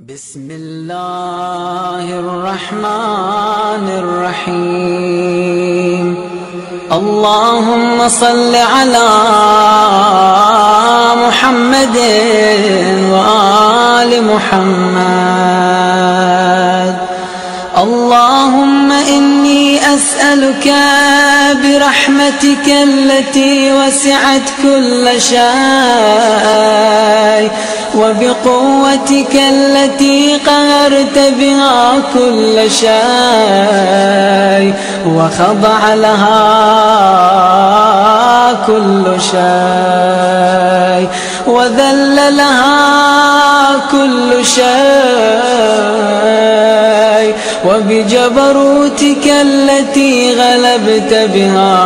بسم الله الرحمن الرحيم. اللهم صل على محمد وآل محمد. اللهم إني أسألك برحمتك التي وسعت كل شيء وبقوتك التي قهرت بها كل شيء وخضع لها كل شيء وذل لها كل شيء وبجبروتك التي غلبت بها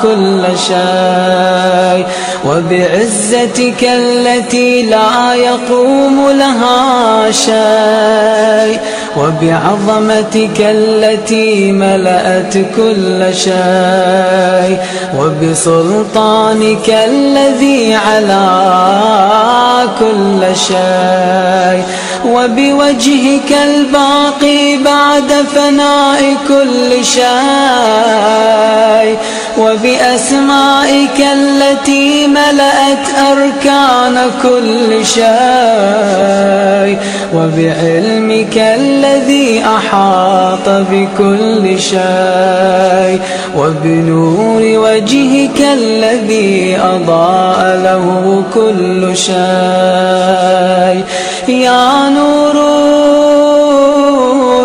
كل شيء وبعزتك التي لا يقوم لها شيء وبعظمتك التي ملأت كل شيء وبسلطانك الذي على كل شيء وبوجهك الباقي بعد فناء كل شيء وبأسمائك التي ملأت أركان كل شيء وبعلمك الذي أحاط بكل شيء وبنور وجهك الذي أضاء له كل شيء. يا نور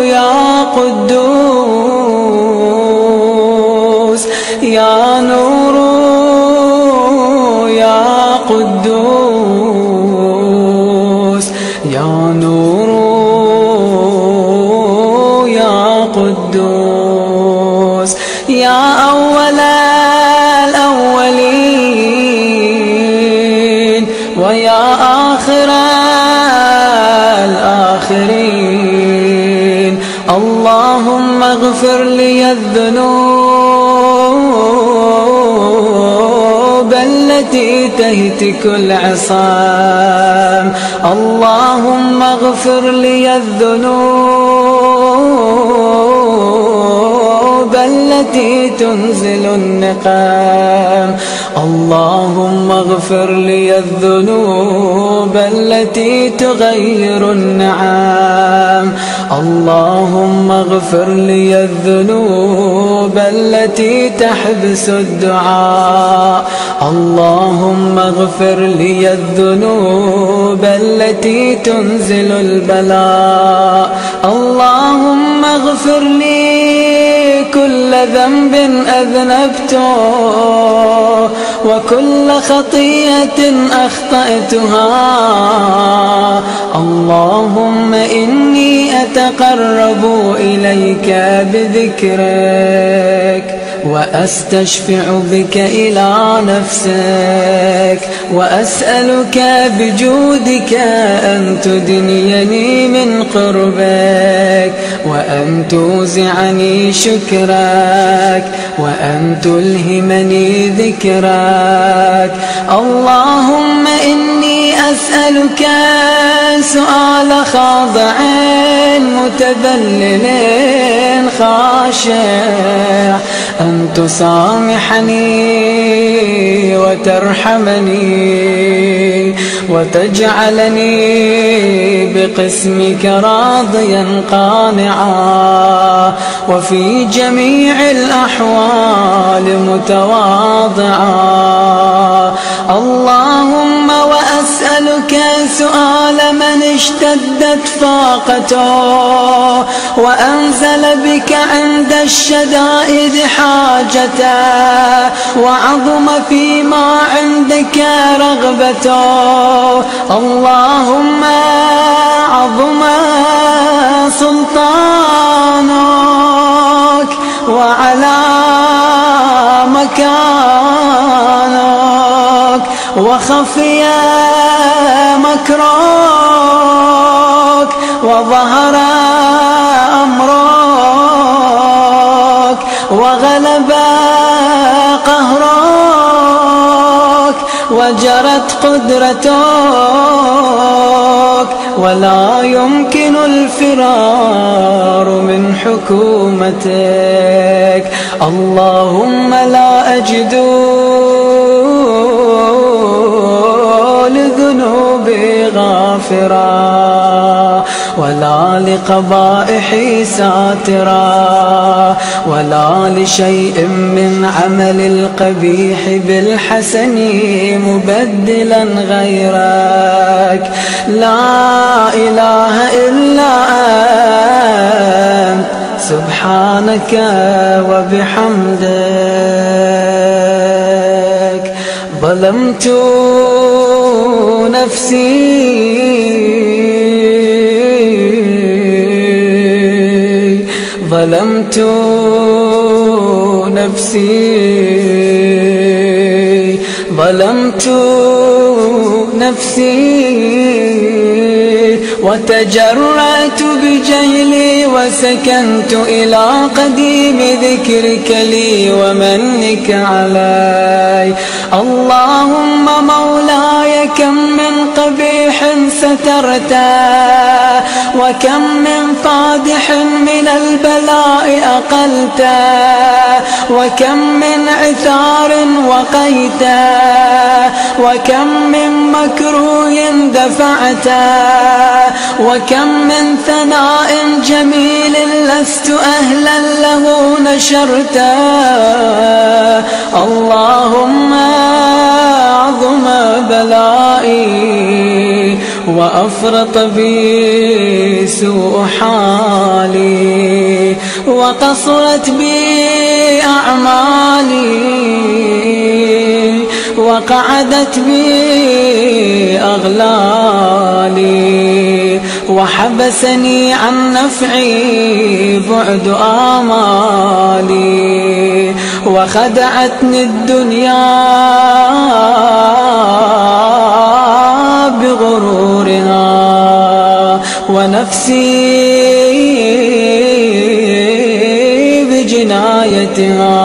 يا قدوس يا نور يا قدوس يا نور يا قدوس يا أول الأولين ويا آخر الآخرين. اللهم اغفر لي الذنوب التي تهتك العصام. اللهم اغفر لي الذنوب التي تنزل النقام. اللهم اغفر لي الذنوب التي تغير النعام. اللهم اغفر لي الذنوب التي تحبس الدعاء. اللهم اغفر لي الذنوب التي تنزل البلاء. اللهم اغفر لي كل ذنب أذنبته وكل خطيئة أخطأتها. اللهم إني أتقرب إليك بذكرك وأستشفع بك إلى نفسك وأسألك بجودك أن تدنيني من قربك وأن توزعني شكرك وأن تلهمني ذكرك. اللهم إني أسألك سؤال خاضع متذلل خاشع أن تسامحني وترحمني وتجعلني بقسمك راضيا قانعا وفي جميع الأحوال متواضعا. اللهم وأسألك سؤال من اشتدت فاقته وأنزل بك عند الشدائد حاجته وعظم فيما عندك رغبته. اللهم عظم سلطانك وعلى مكانك وخفي مكرك وظهر أمرك وغلب قهرك وجرت قدرتك ولا يمكن الفرار من حكومتك. اللهم لا أجد لذنوبي غافرا، ولا لقبائحي ساترا، ولا لشيء من عمل القبيح بالحسن مبدلا غيرك. لا إله إلا أنت سبحانك وبحمدك. ظلمت نفسي ظلمت نفسي ظلمت نفسي وتجرأت بجهلي وسكنت إلى قديم ذكرك لي ومنك علي. اللهم مولاي كم من قبيح سترته، وكم من فادح من البلاء أقلته، وكم من عثار وقيته، وكم من مكروه دفعته، وكم من ثناء جميل لست أهلا له نشرته. اللهم عظم بلائي وأفرط بي سوء حالي، وقصرت بي أعمالي، وقعدت بي أغلالي، وحبسني عن نفعي بعد آمالي، وخدعتني الدنيا بغرورها، ونفسي بجنايتها،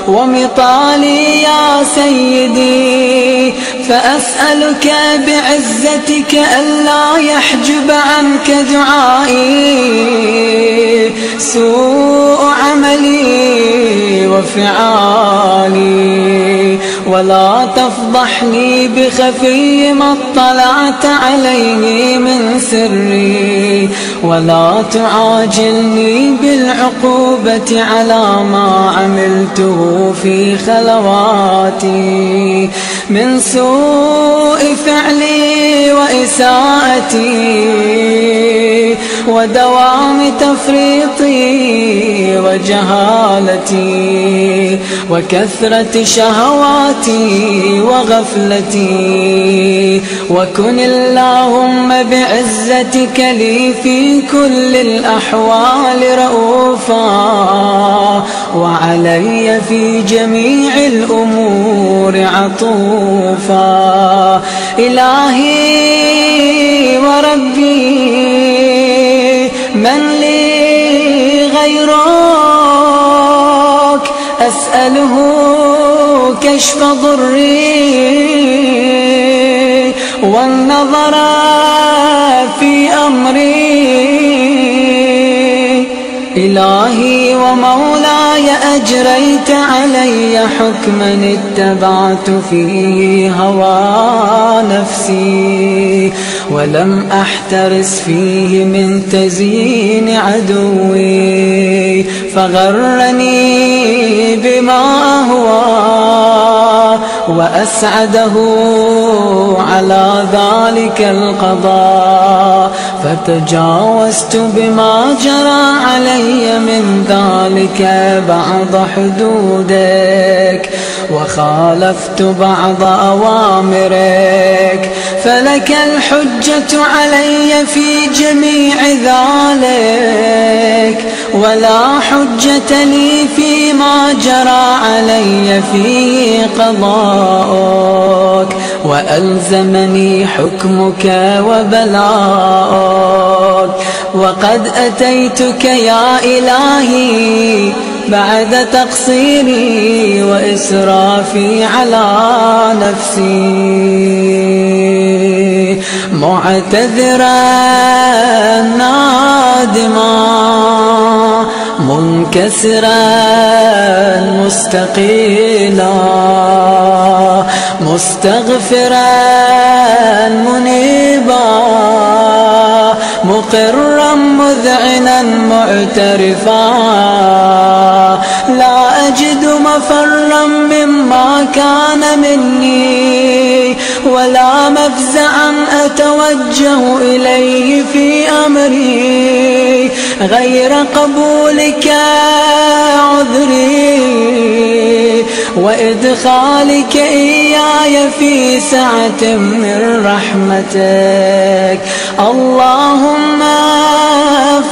ومطالي يا سيدي فأسألك بعزتك ألا يحجب عنك دعائي سوء عملي وفعالي، ولا تفضحني بخفي ما اطلعت عليه من سري، ولا تعاجلني بالعقوبة على ما عملته في خلواتي من سوء فعلي وإساءتي ودوام تفريطي وجهالتي وكثرة شهواتي وغفلتي. وكن اللهم بعزتك لي في كل الأحوال رؤوفا، وعلي في جميع الأمور عطوفا. إلهي وربي من لي غيرك أسأله كشف ضري والنظر في أمري. إلهي ومولاي أجريت علي حكما اتبعت فيه هوى نفسي، ولم أحترس فيه من تزيين عدوي، فغرني بما أهوى وأسعده على ذلك القضاء، فتجاوزت بما جرى علي من ذلك بعض حدودك، وخالفت بعض أوامرك، فلك الحجة علي في جميع ذلك، ولا حجة لي فيما جرى علي فيه قضاءك، وألزمني حكمك وبلاءك. وقد أتيتك يا إلهي بعد تقصيري وإسرافي على نفسي، معتذرا نادما منكسرا مستقيلا، مستغفرا منيبا، مقرا مذعنا معترفا، لا أجد مفرا مما كان مني، ولا مفزعا أتوجه إليه في أمري غير قبولك عذري وإدخالك إياي في سعة من رحمتك. اللهم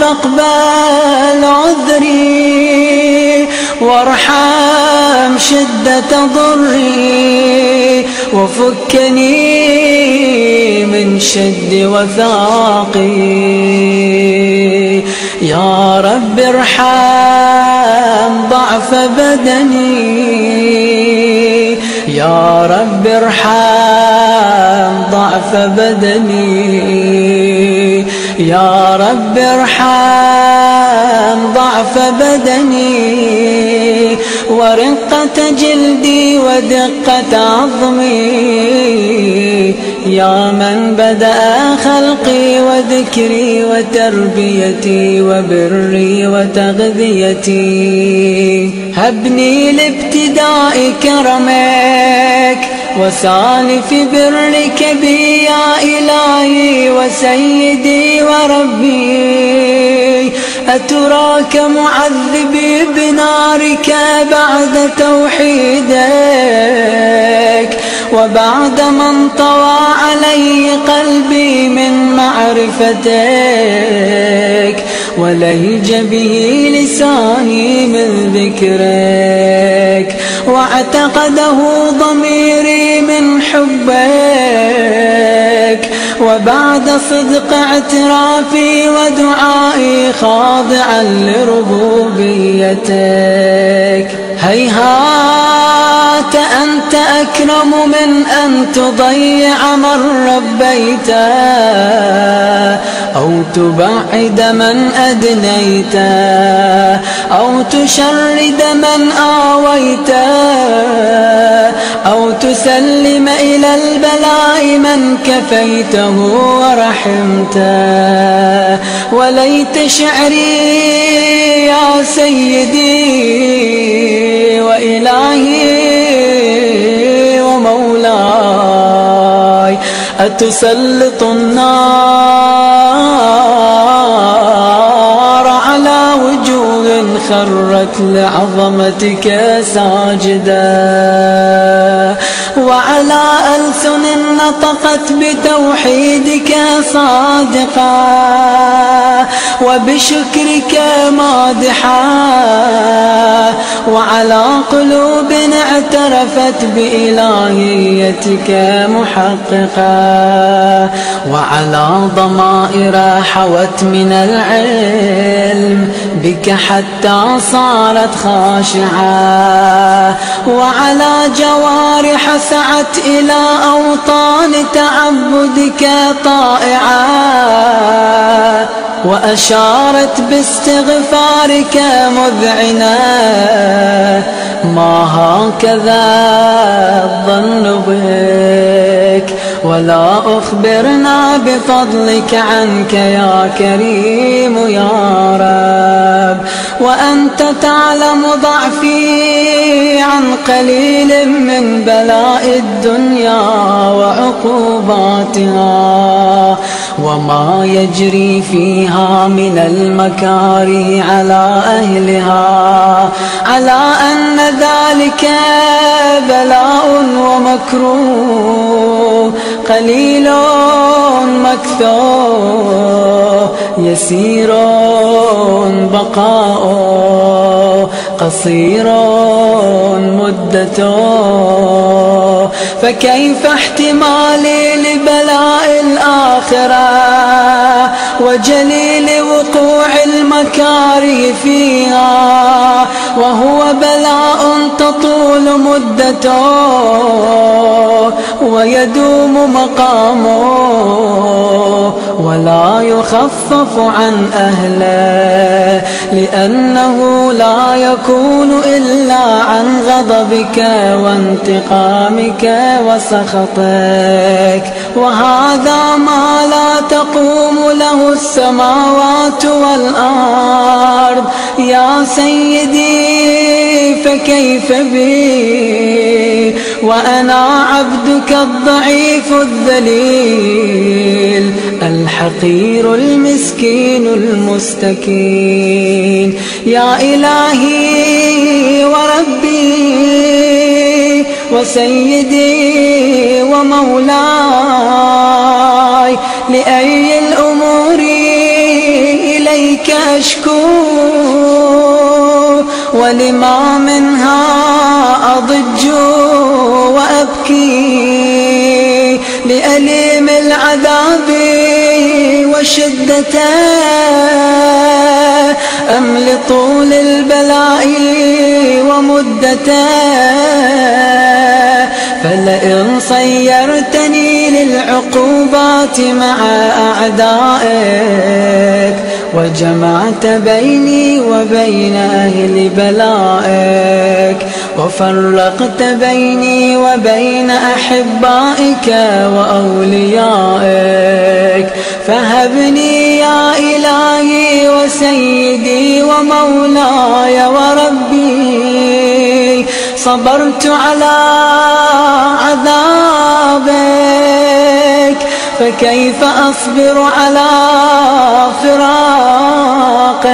فاقبل عذري وارحم شدة ضري، وفكني من شد وثاقي. يا رب ارحم ضعف بدني، يا رب ارحم ضعف بدني، يا رب ارحم ضعف بدني، ورقة جلدي ودقة عظمي. يا من بدأ خلقي وذكري وتربيتي وبري وتغذيتي، هبني لابتداء كرمك وسالف برك بي يا إلهي وسيدي وربي. أتراك معذبي بنارك بعد توحيدك، وبعد من طوى علي قلبي من معرفتك، ولهج به لساني من ذكرك، واعتقده ضميري من حبك، وبعد صدق اعترافي ودعائي خاضعا لربوبيتك. هيهات أنت أكرم من أن تضيع من ربيته، أو تبعد من أدنيته، أو تشرد من آويته، أو تسلم إلى البلاء من كفيته ورحمته. وليت شعري يا سيدي وإلهي ومولاي، أتسلط النار على وجوه خرت لعظمتك ساجدا، وعلى ألسن نطقت بتوحيدك صادقا، وبشكرك مادحا، وعلى قلوب اعترفت بإلهيتك محققا، وعلى ضمائر حوت من العلم بك حتى صارت خاشعة، وعلى جوارح سعت إلى أوطان تعبدك طائعة، وأشارت باستغفارك مذعنة. ما هكذا الظن بك، ولا أخبرنا بفضلك عنك يا كريم يا رب، وأنت تعلم ضعفي عن قليل من بلاء الدنيا وعقوباتها، وما يجري فيها من المكاره على أهلها، على أن ذلك بلاء ومكروه، قليل مكثور، يسير بقاؤه، قصير مدته. فكيف احتمالي لبلاء الآخرة وجليل وقوع المكاره فيها، وهو بلاء تطول مدته ويدوم مقامه ولا يخفف عن أهله، لأنه لا يكون إلا عن غضبك وانتقامك وسخطك، وهذا ما لا تقوم له السماوات والأرض. يا سيدي فكيف بي وأنا عبدك الضعيف الذليل الحقير المسكين المستكين. يا إلهي وربي وسيدي ومولاي، لأي الأمور إليك أشكو ولما منها أضج وأبكي، لأليم العذاب وشدته أم لطول البلاء ومدته. فلئن صيرتني للعقوبات مع أعدائك وجمعت بيني وبين أهل بلائك وفرقت بيني وبين أحبائك وأوليائك، فهبني يا إلهي وسيدي ومولاي وربي، صبرت على عذابك فكيف أصبر على فراقك،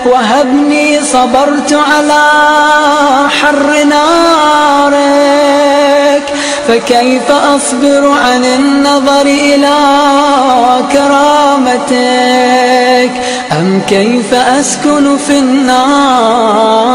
وهبني صبرت على حر نارك فكيف أصبر عن النظر إلى كرامتك، أم كيف أسكن في النار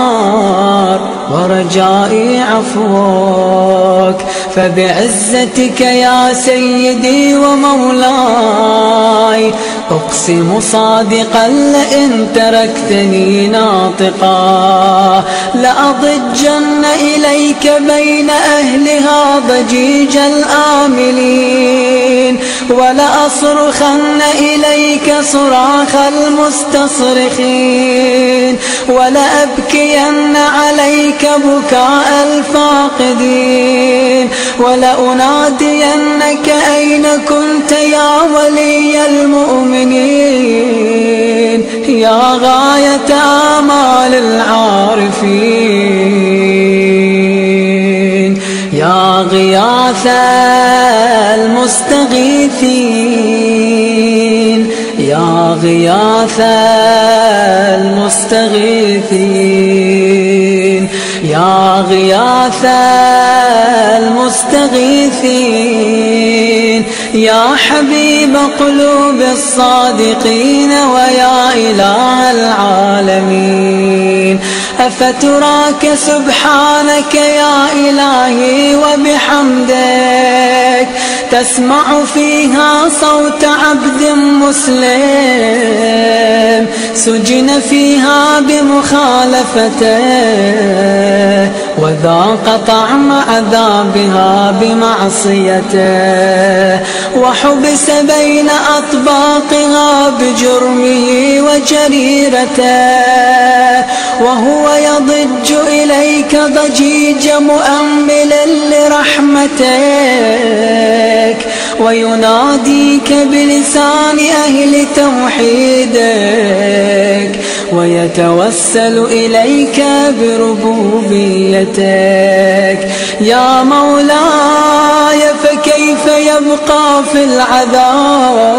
ورجائي عفوك. فبعزتك يا سيدي ومولاي أقسم صادقا لئن تركتني ناطقا لأضجن إليك بين أهلها ضجيج الآملين، ولأصرخن إليك صراخ المستصرخين، ولأبكين عليك بكاء الفاقدين، ولأنادينك أين كنت يا ولي المؤمنين، يا غاية آمال العارفين، يا غياث المستغيثين، يا غياث المستغيثين، يا غياث المستغيثين، يا حبيب قلوب الصادقين ويا إله العالمين. أفتراك سبحانك يا إلهي وبحمدك تسمع فيها صوت عبد مسلم سجن فيها بمخالفته وذاق طعم عذابها بمعصيته وحبس بين أطباقها بجرمه وجريرته وهو يضج إليك ضجيج مؤمل لرحمتك ويناديك بلسان أهل توحيدك ويتوسل إليك بربوبيتك. يا مولاي فكيف يبقى في العذاب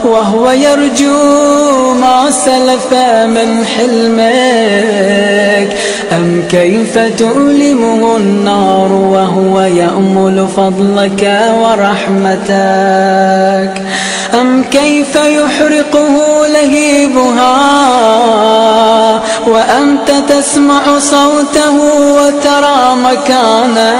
وهو يرجو ما سلف من حلمك؟ أم كيف تؤلمه النار وهو يأمل فضلك ورحمتك؟ أم كيف يحرقه لهيبها وأنت وأنت تسمع صوته وترى مكانه،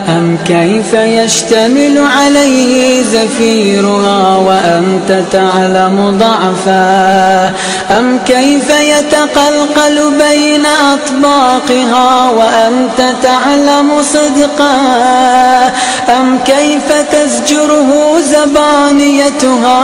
أم كيف يشتمل عليه زفيرها وأنت تعلم ضعفه، أم كيف يتقلقل بين أطباقها وأنت تعلم صدقه، أم كيف تزجره زبانيتها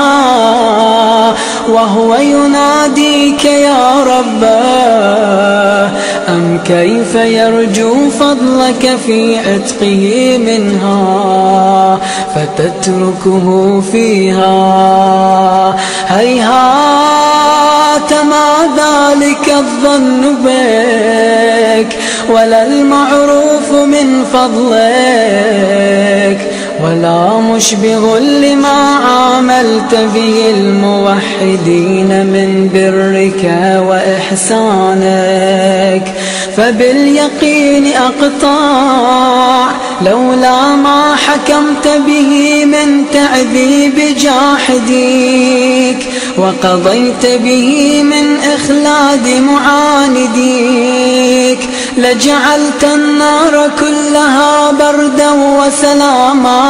وهو يناديك يا رباه، أم كيف يرجو فضلك في عتقه منها فتتركه فيها. هيهات ما ذلك الظن بك ولا المعروف من فضلك، ولا مشبه لما عاملت به الموحدين من برك وإحسانك، فباليقين أقطع لولا ما حكمت به من تعذيب جاحديك، وقضيت به من إخلاد معانديك، لجعلت النار كلها بردا وسلاما،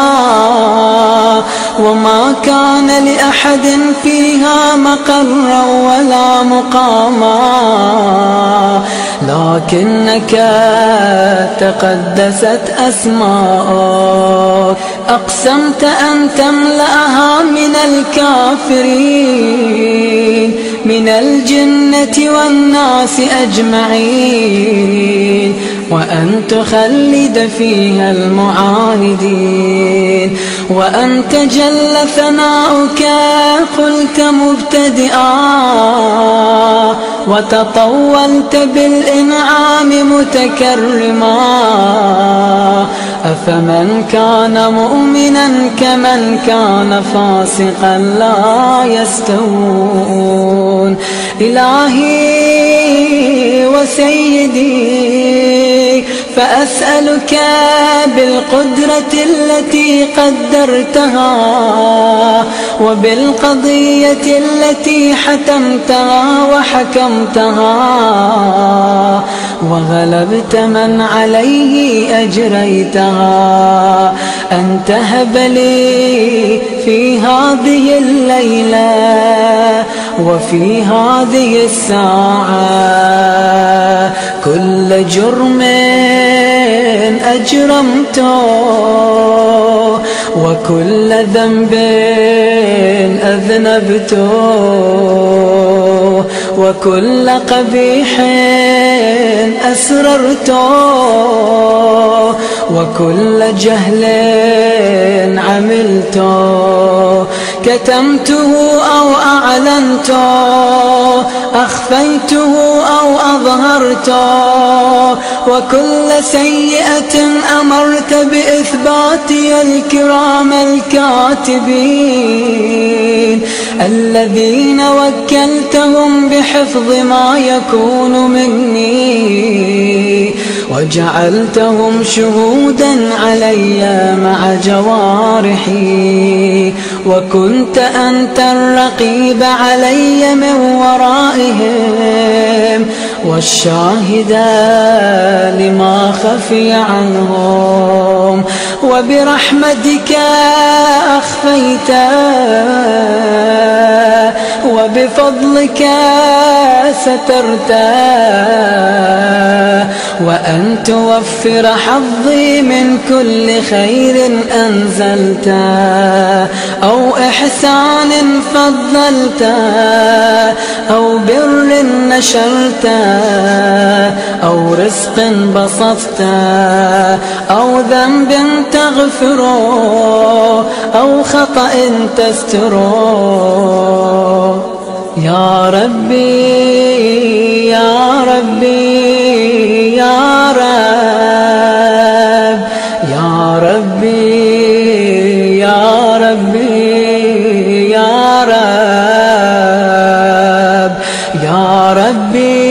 وما كان لأحد فيها مقرا ولا مقاما، لكنك تقدست أسماءك أقسمت أن تملأها من الكافرين من الجنة والناس أجمعين، وأن تخلد فيها المعاندين، وأنت جل ثناؤك قلت مبتدئا وتطولت بالإنعام متكرما، أفمن كان مؤمنا كمن كان فاسقا لا يستوون. إلهي وسيدي فأسألك بالقدرة التي قدرتها وبالقضية التي حتمتها وحكمتها وغلبت من عليه أجريتها، أن تهب لي في هذه الليلة وفي هذه الساعة كل جرم أجرمته وكل ذنب أذنبته وكل قبيح أسررته وكل جهل عملته، كتمته أو أعلنته، أخفيته أو أظهرته، وكل سيئة أمرت بإثباتي الكرام الكاتبين الذين وكلتهم بحفظ ما يكون مني، وجعلتهم شهودا علي مع جوارحي، وكنت أنت الرقيب علي من ورائهم والشاهد لما خفي عنهم، وبرحمتك أخفيت وبفضلك سترت، وأن توفر حظي من كل خير أنزلت أو إحسان فضلت أو بر نشرت أو رزق بسطت أو ذنب تغفره أو خطأ تستره. يا ربي يا ربي يا رب يا ربي يا ربي يا رب يا ربي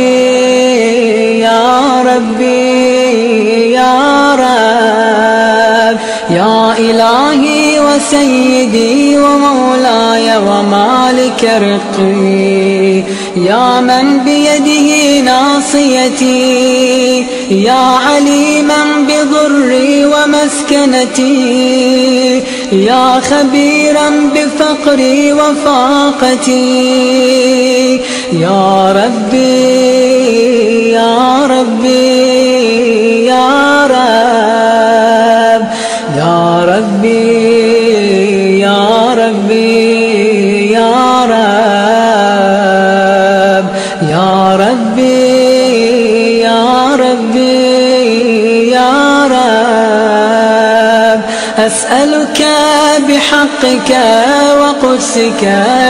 يا ربي يا رب، يا إلهي سيدي ومولاي ومالك رقي، يا من بيده ناصيتي، يا عليما بضري ومسكنتي، يا خبيرا بفقري وفاقتي، يا ربي يا ربي يا رب، يا ربي يا ربي يا رب، يا ربي يا ربي يا رب. أسألك بحقك وقدسك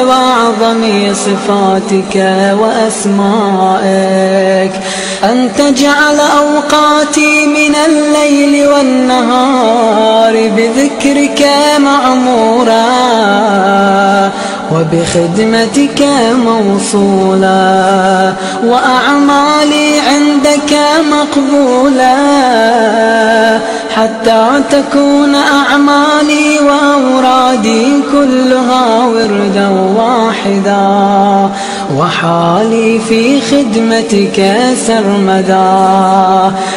وأعظم صفاتك وأسمائك أن تجعل أوقاتي من الليل والنهار بذكرك معمورا وبخدمتك موصولا، وأعمالي عندك مقبولا، حتى تكون أعمالي وأورادي كلها وردا واحدا، وحالي في خدمتك سرمدا.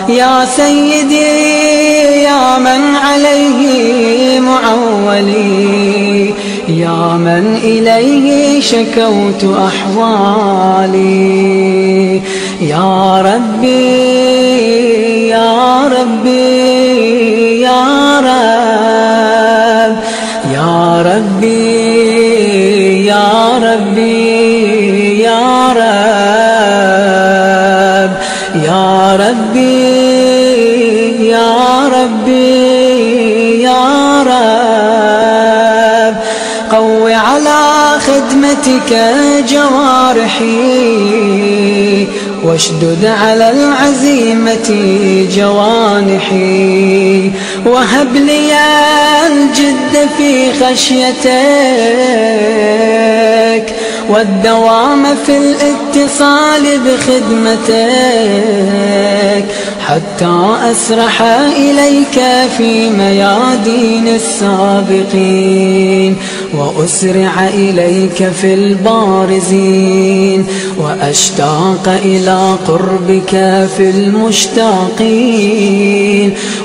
يا سيدي يا من عليه معولي، يا من إليه شكوت أحوالي، يا ربي يا ربي يا رب، يا ربي يا ربي يا رب، يا ربي يا ربي يا رب. قو على خدمتك جوارحي، واشدد على العزيمة جوانحي، وهب لي الجد في خشيتك والدوام في الاتصال بخدمتك، حتى أسرح إليك في ميادين السابقين، وأسرع إليك في البارزين، وأشتاق إلى قربك في المشتاقين،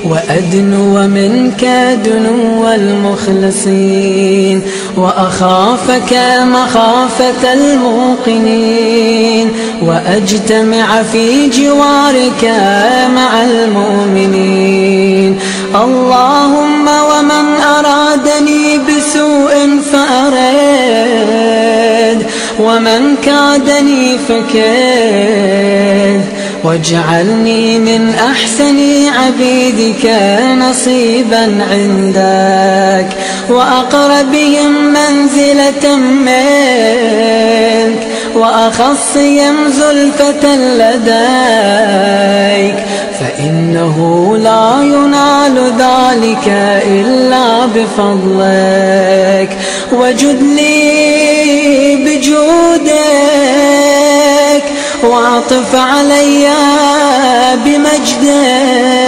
وأدنو منك دنو المخلصين، وأخافك مخافة الموقنين، وأجتمع في جوارك مع المؤمنين. اللهم ومن أرادني بسوء فأرد، ومن كادني فكد، واجعلني من أحسن عبيدك نصيبا عندك، وأقربهم منزلة منك، وأخصهم زلفة لديك، فإنه لا ينال ذلك إلا بفضلك. وجد لي بجودك، واعطف علي بمجدك،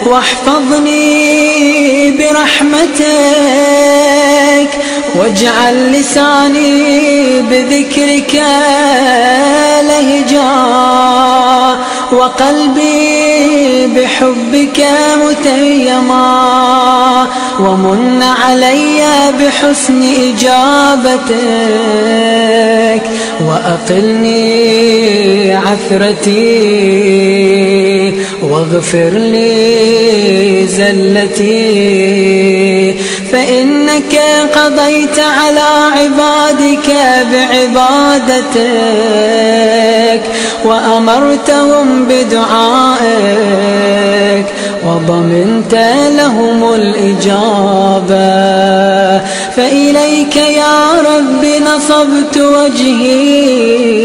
واحفظني برحمتك، واجعل لساني بذكرك لهجا، وقلبي بحبك متيما، ومن علي بحسن إجابتك، وأقلني عثرتي، واغفر لي زلتي، فإنك قضيت على عبادك بعبادتك، وأمرتهم بدعائك، وضمنت لهم الإجابة. فإليك يا رب نصبت وجهي،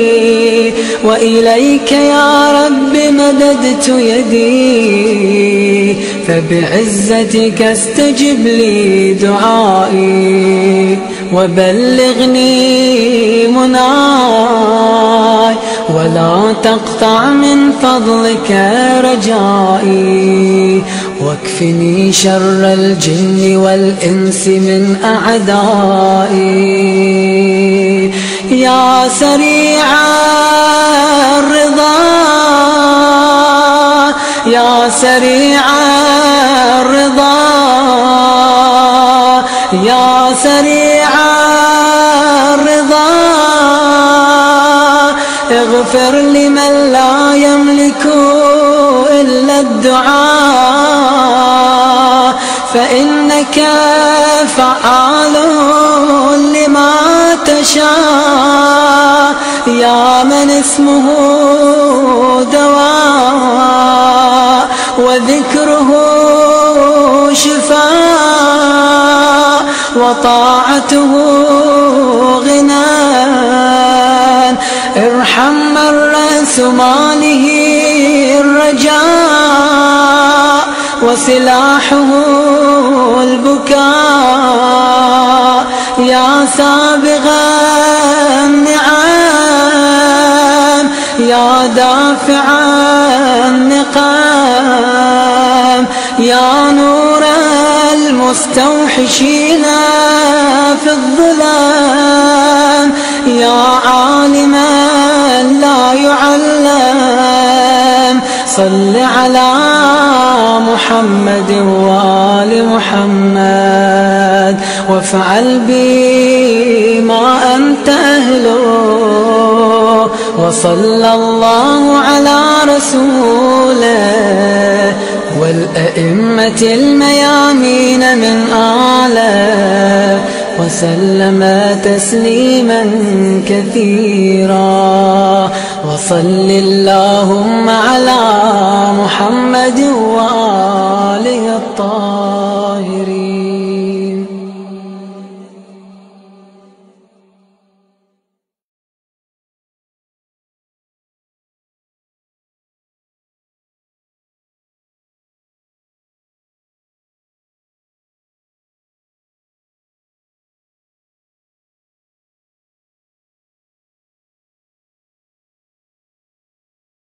وإليك يا رب مددت يدي، فبعزتك استجب لي دعائي، وبلغني مناي، ولا تقطع من فضلك رجائي، واكفني شر الجن والإنس من أعدائي. يا سريع الرضا يا سريع الرضا يا سريع الرضا اغفر لمن لا يملك إلا الدعاء، فإنك فعال لما تشاء. يا من اسمه دواء وذكره شفاء وطاعته غنى، ارحم من رأس ماله الرجاء وسلاحه البكاء. يا سابغ النعم يا دافع النقام، يا نور المستوحشين في الظلام، يا عالما لا يعلم. صل على محمد وآل محمد وافعل بي ما أنت أهله، وصلى الله على رسوله والأئمة الميامين من آله، وسلم تسليما كثيرا. وصل اللهم على محمد وآله الطاهرين.